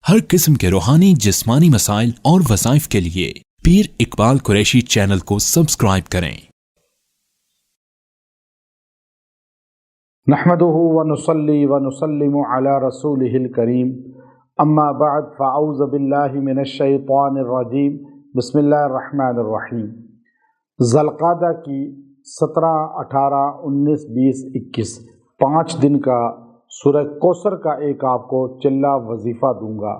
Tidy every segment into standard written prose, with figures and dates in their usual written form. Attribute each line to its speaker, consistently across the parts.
Speaker 1: हर किस्म के रूहानी जिस्मानी मसाइल और वज़ाइफ के लिए पीर इकबाल कुरैशी चैनल को सब्सक्राइब करें।
Speaker 2: नहमदुहु व नुसल्ली व नुसल्लिमु अला रसूलिहिल करीम अम्मा बअद फ़अऊज़ु बिल्लाहि मिनश शैतानिर रजीम बिस्मिल्लाहिर रहमानिर रहीम। ज़ुल्क़ादा की 17, 18, 19, 20, 21 5 दिन का सूरह कौसर का एक आपको चिल्ला वजीफ़ा दूंगा।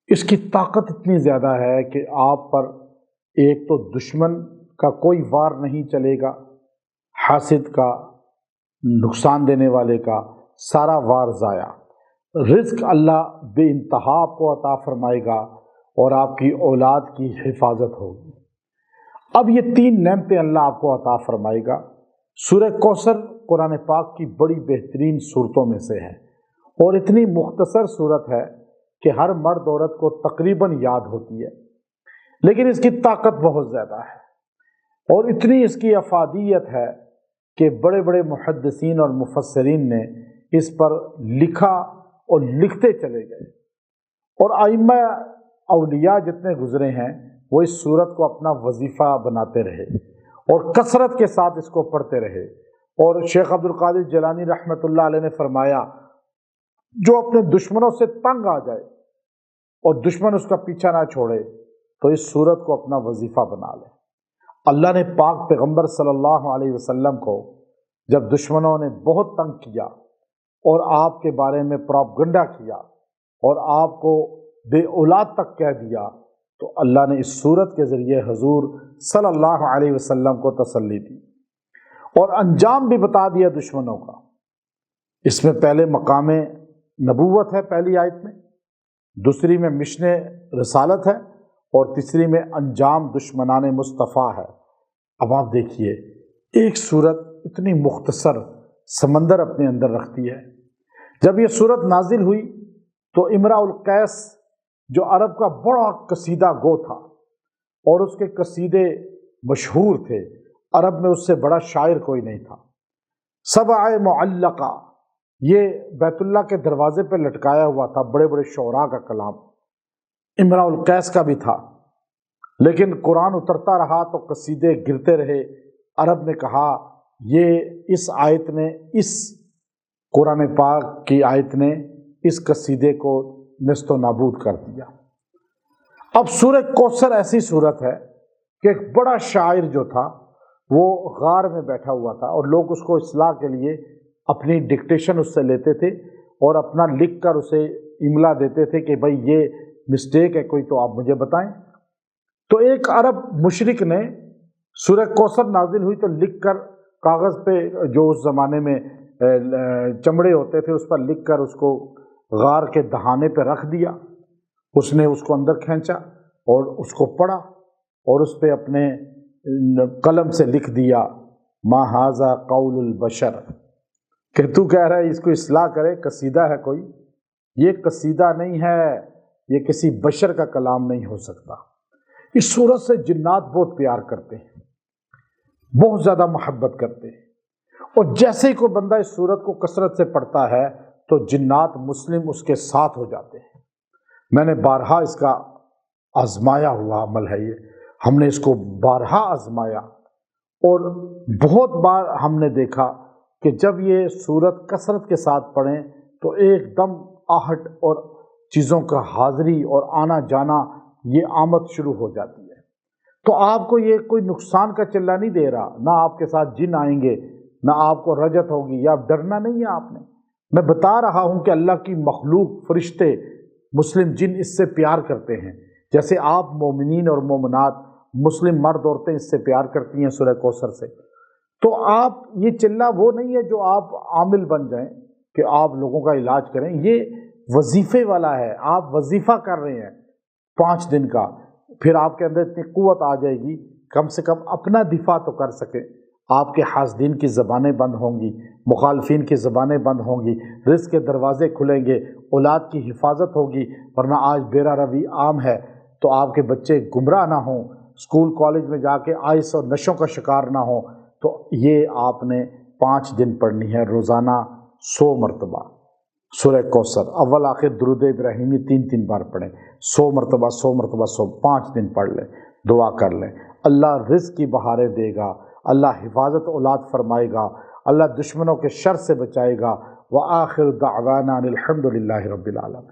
Speaker 2: इसकी ताकत इतनी ज़्यादा है कि आप पर एक तो दुश्मन का कोई वार नहीं चलेगा, हासिद का, नुकसान देने वाले का सारा वार ज़ाया। रिज़्क अल्लाह बेइंतहा आपको अता फरमाएगा और आपकी औलाद की हिफाजत होगी। अब ये 3 नेमतें अल्लाह आपको अता फरमाएगा। सूरह कौसर कुरान पाक की बड़ी बेहतरीन सूरतों में से है और इतनी मुख्तसर सूरत है कि हर मर्द औरत को तकरीबन याद होती है, लेकिन इसकी ताकत बहुत ज़्यादा है और इतनी इसकी अफादियत है कि बड़े बड़े मुहद्दिसीन और मुफस्सिरीन ने इस पर लिखा और लिखते चले गए और आइम्मा औलिया जितने गुजरे हैं वो इस सूरत को अपना वजीफ़ा बनाते रहे और कसरत के साथ इसको पढ़ते रहे। और शेख अब्दुल कादिर जिलानी रहमतुल्लाह अलैह ने फरमाया, जो अपने दुश्मनों से तंग आ जाए और दुश्मन उसका पीछा ना छोड़े तो इस सूरत को अपना वजीफ़ा बना ले। अल्लाह ने पाक पैगम्बर सल्लल्लाहु अलैहि वसल्लम को जब दुश्मनों ने बहुत तंग किया और आपके बारे में प्रोपगंडा किया और आपको बे औलाद तक कह दिया, तो अल्लाह ने इस सूरत के ज़रिए हुज़ूर सल्लल्लाहु अलैहि वसल्लम को तसल्ली दी और अंजाम भी बता दिया दुश्मनों का। इसमें पहले मकाम नबूवत है पहली आयत में, दूसरी में मिशने रसालत है और तीसरी में अंजाम दुश्मनाने मुस्तफ़ा है। अब आप देखिए, एक सूरत इतनी मुख्तसर समंदर अपने अंदर रखती है। जब ये सूरत नाजिल हुई तो इमराउल कैस जो अरब का बड़ा कसीदा गो था और उसके कसीदे मशहूर थे, अरब में उससे बड़ा शायर कोई नहीं था। सबअ मुअल्लका, ये बैतुल्लाह के दरवाजे पे लटकाया हुआ था, बड़े बड़े शौरा का कलाम इमराउल कैस का भी था, लेकिन कुरान उतरता रहा तो कसीदे गिरते रहे। अरब ने कहा ये इस आयत ने, इस कुरान पाक की आयत ने इस कसीदे को नस्तो नाबूद कर दिया। अब सूरह कौसर ऐसी सूरत है कि एक बड़ा शायर जो था वो गार में बैठा हुआ था और लोग उसको इस्लाह के लिए अपनी डिक्टेशन उससे लेते थे और अपना लिख कर उसे इमला देते थे कि भाई ये मिस्टेक है कोई तो आप मुझे बताएं। तो एक अरब मुशरिक ने सूरह कौसर नाजिल हुई तो लिख कर कागज़ पे, जो उस ज़माने में चमड़े होते थे, उस पर लिख कर उसको गार के दहाने पे रख दिया। उसने उसको अंदर खींचा और उसको पढ़ा और उस पर अपने कलम से लिख दिया, मा हाज़ा कौलुल बशर, कि तू कह रहा है इसको इस्लाह करे, कसीदा है कोई, ये कसीदा नहीं है, ये किसी बशर का कलाम नहीं हो सकता। इस सूरत से जिन्नात बहुत प्यार करते हैं, बहुत ज़्यादा मोहब्बत करते हैं और जैसे ही कोई बंदा इस सूरत को कसरत से पढ़ता है तो जिन्नात मुस्लिम उसके साथ हो जाते हैं। मैंने बारहा इसका आजमाया हुआ अमल है ये, हमने इसको बारहा आजमाया और बहुत बार हमने देखा कि जब ये सूरत कसरत के साथ पढ़ें तो एकदम आहट और चीज़ों का हाज़िरी और आना जाना ये आमद शुरू हो जाती है। तो आपको ये कोई नुकसान का चिल्ला नहीं दे रहा, ना आपके साथ जिन आएंगे, ना आपको रजत होगी, या डरना नहीं है आपने। मैं बता रहा हूँ कि अल्लाह की मखलूक फरिश्ते मुस्लिम जिन इससे प्यार करते हैं, जैसे आप मोमिनीन और मोमिनात मुस्लिम मर्द औरतें इससे प्यार करती हैं सूरह कौसर से। तो आप ये चिल्ला वो नहीं है जो आप आमिल बन जाएं कि आप लोगों का इलाज करें, ये वजीफ़े वाला है। आप वजीफ़ा कर रहे हैं 5 दिन का, फिर आपके अंदर इतनी कुव्वत आ जाएगी कम से कम अपना दिफा तो कर सके। आपके हासदीन की ज़बानें बंद होंगी, मुखालफिन की ज़बानें बंद होंगी, रिज़्क़ के दरवाज़े खुलेंगे, औलाद की हिफाजत होगी। वरना आज बेरा रवी आम है तो आपके बच्चे गुमराह ना हों, स्कूल कॉलेज में जाके आइस और नशों का शिकार ना हो। तो ये आपने 5 दिन पढ़नी है रोज़ाना 100 मरतबा। سورہ کوثر اول آخر درود ابراہیمی 3 بار پڑھیں، 100 مرتبہ 5 دن پڑھ لیں، دعا کر لیں۔ اللہ رزق کی بہاریں دے گا، اللہ حفاظت اولاد فرمائے گا، اللہ دشمنوں کے شر سے بچائے گا۔ وآخر دعوانا الحمد للہ رب العالمین۔